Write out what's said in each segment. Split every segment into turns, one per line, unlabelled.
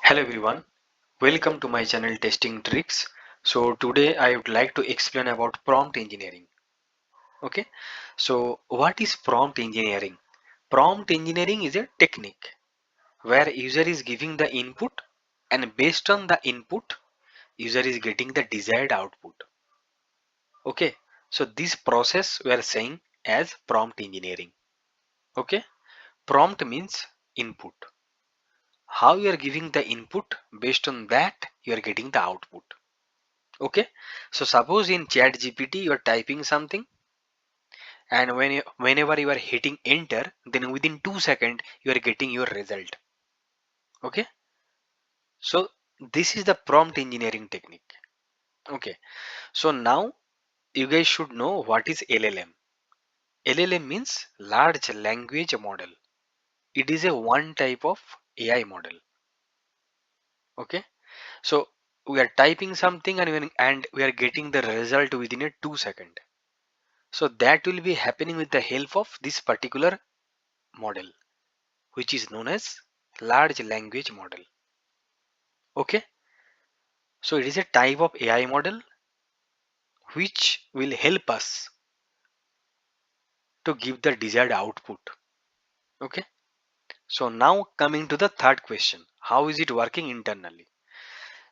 Hello everyone, welcome to my channel Testing Tricks. So today I would like to explain about prompt engineering. Okay, so what is prompt engineering? Prompt engineering is a technique where user is giving the input and based on the input user is getting the desired output. Okay, so this process we are saying as prompt engineering. Okay, prompt means input. How you are giving the input, based on that you are getting the output. Okay, so suppose in ChatGPT you are typing something, and whenever you are hitting enter, then within 2 seconds you are getting your result. Okay, so this is the prompt engineering technique. Okay, so now you guys should know what is LLM. LLM means large language model. It is a one type of AI model. Okay, so we are typing something and we are getting the result within a 2 second. So that will be happening with the help of this particular model, which is known as large language model. Okay, so it is a type of AI model which will help us to give the desired output. Okay, so now coming to the third question, how is it working internally?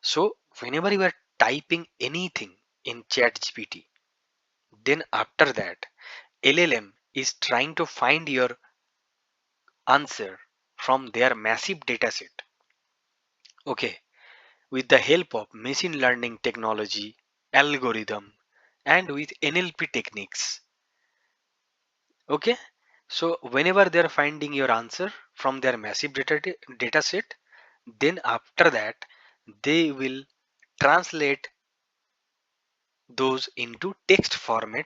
So whenever you are typing anything in ChatGPT, then after that LLM is trying to find your answer from their massive dataset. Okay, with the help of machine learning technology, algorithm, and with NLP techniques. Okay, so whenever they are finding your answer from their massive data set, then after that they will translate those into text format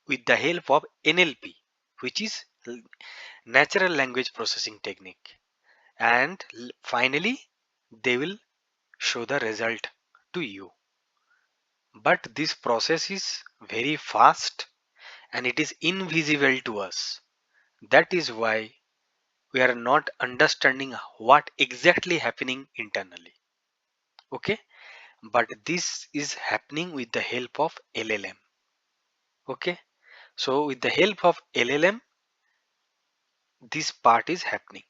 with the help of NLP, which is natural language processing technique, and finally they will show the result to you. But this process is very fast and it is invisible to us. That is why we are not understanding what exactly happening internally. Okay, but this is happening with the help of LLM. Okay, so with the help of LLM, this part is happening.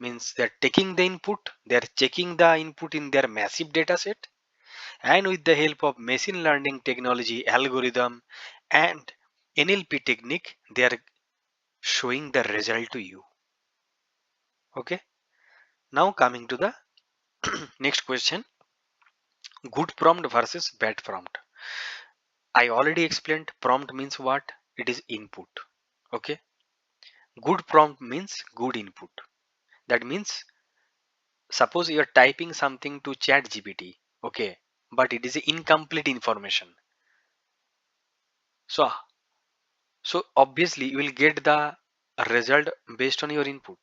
Means they're taking the input, they're checking the input in their massive data set, and with the help of machine learning technology, algorithm, and NLP technique, they are showing the result to you. Okay, now coming to the next question, good prompt versus bad prompt. I already explained prompt means what? It is input. Okay, good prompt means good input. That means suppose you are typing something to chat GPT, okay, but it is incomplete information. So obviously you will get the result based on your input.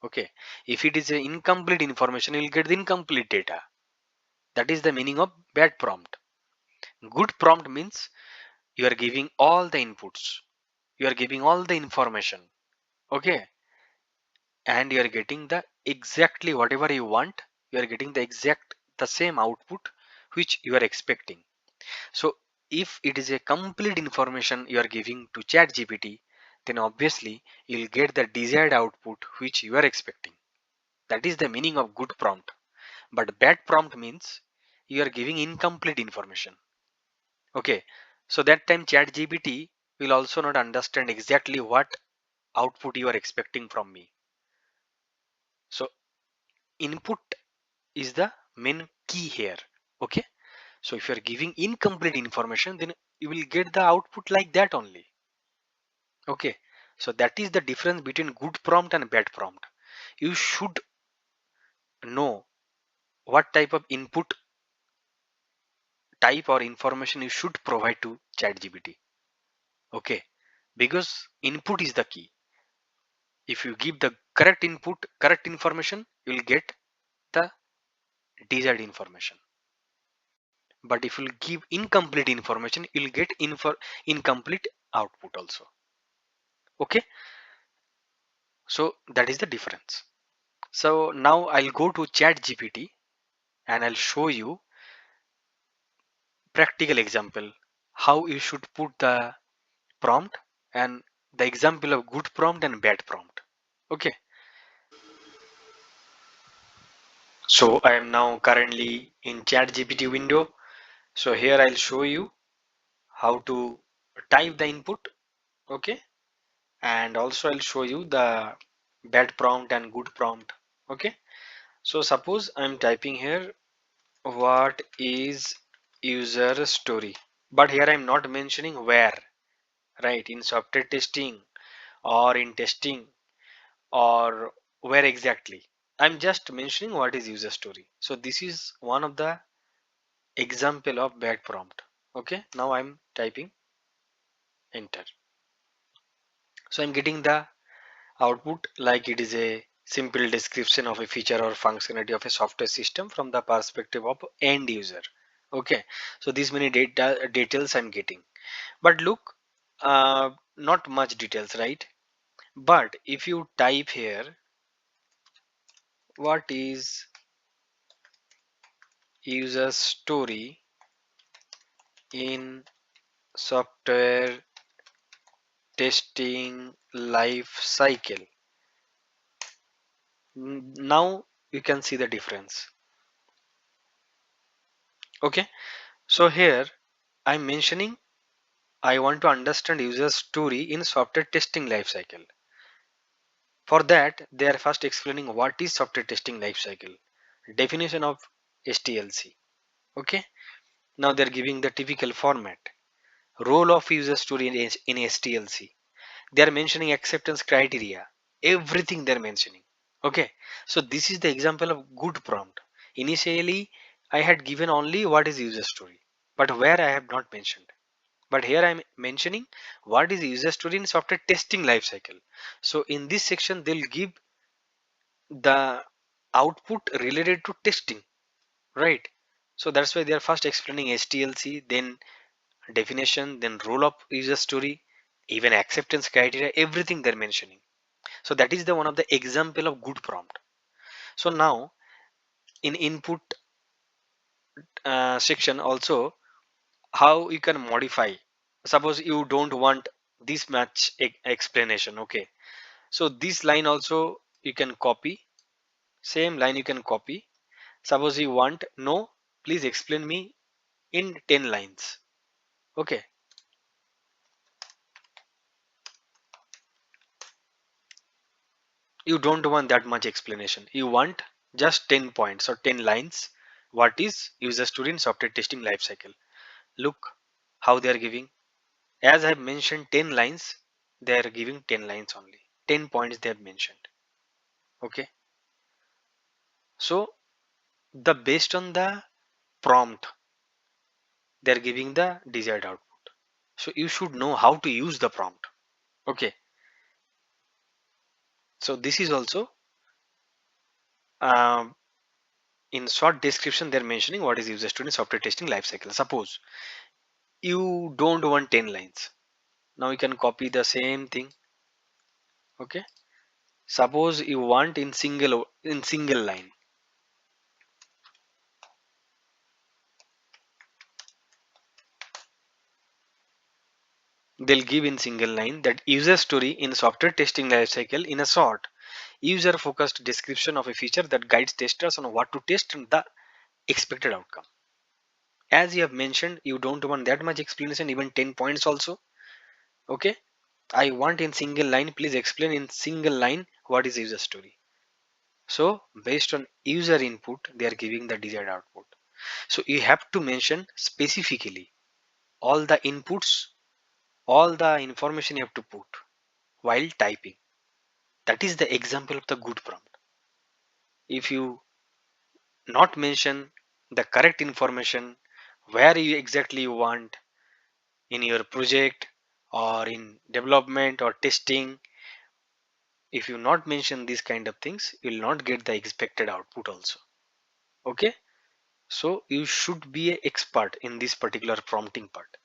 Okay, if it is a incomplete information, you will get the incomplete data. That is the meaning of bad prompt. Good prompt means you are giving all the inputs, you are giving all the information, okay, and you are getting the exactly whatever you want, you are getting the exact the same output which you are expecting. So if it is a complete information you are giving to chat GPT, then obviously you will get the desired output which you are expecting. That is the meaning of good prompt. But bad prompt means you are giving incomplete information. Okay, so that time chat GPT will also not understand exactly what output you are expecting from me. So input is the main key here. Okay, so if you are giving incomplete information, then you will get the output like that only. Okay, so that is the difference between good prompt and bad prompt. You should know what type of input type or information you should provide to ChatGPT. Okay, because input is the key. If you give the correct input, correct information, you will get the desired information. But if you give incomplete information, you will get incomplete output also. Okay, so that is the difference. So now I'll go to ChatGPT and I'll show you practical example how you should put the prompt and the example of good prompt and bad prompt. Okay, so I am now currently in ChatGPT window. So here I'll show you how to type the input. Okay, and also I'll show you the bad prompt and good prompt. Okay, so suppose I'm typing here what is user story, but here I'm not mentioning where, right, in software testing or in testing or where exactly. I'm just mentioning what is user story. So this is one of the example of bad prompt. Okay, now I'm typing enter. So I'm getting the output like it is a simple description of a feature or functionality of a software system from the perspective of end user. Okay, so these many details I'm getting, but look, not much details, right? But if you type here what is user story in software testing life cycle, now you can see the difference. Okay, so here I'm mentioning I want to understand user story in software testing lifecycle. For that, they are first explaining what is software testing lifecycle, definition of STLC. Okay, now they're giving the typical format, role of user story in STLC. They are mentioning acceptance criteria, everything they're mentioning. Okay, so this is the example of good prompt. Initially, I had given only what is user story, but where I have not mentioned. But here I'm mentioning what is user story in software testing lifecycle. So in this section they'll give the output related to testing, right? So that's why they are first explaining STLC, then definition, then role of user story, even acceptance criteria, everything they're mentioning. So that is the one of the example of good prompt. So now in input section also, how you can modify. Suppose you don't want this much explanation. Okay, so this line also you can copy, same line you can copy. Suppose you want no, please explain me in 10 lines. Okay, you don't want that much explanation, you want just 10 points or 10 lines. What is user story in software testing lifecycle? Look how they are giving. As I have mentioned 10 lines, they are giving 10 lines only, 10 points they have mentioned. Okay, so the based on the prompt they are giving the desired output. So you should know how to use the prompt. Okay, so this is also um, in short description they're mentioning what is user story software testing lifecycle. Suppose you don't want 10 lines, now you can copy the same thing. Okay, suppose you want in single line, they'll give in single line that user story in software testing lifecycle in a short user focused description of a feature that guides testers on what to test and the expected outcome. As you have mentioned, you don't want that much explanation, even 10 points also. Okay, I want in single line, please explain in single line what is user story. So based on user input they are giving the desired output. So you have to mention specifically all the inputs, all the information you have to put while typing. That is the example of the good prompt. If you not mention the correct information where you exactly want in your project or in development or testing, if you not mention these kind of things you will not get the expected output also. Okay, so you should be an expert in this particular prompting part.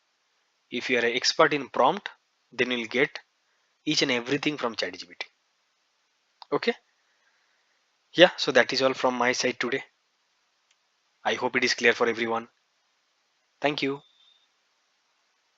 If you are an expert in prompt, then you'll get each and everything from ChatGPT. Okay, Yeah, so that is all from my side today. I hope it is clear for everyone. Thank you.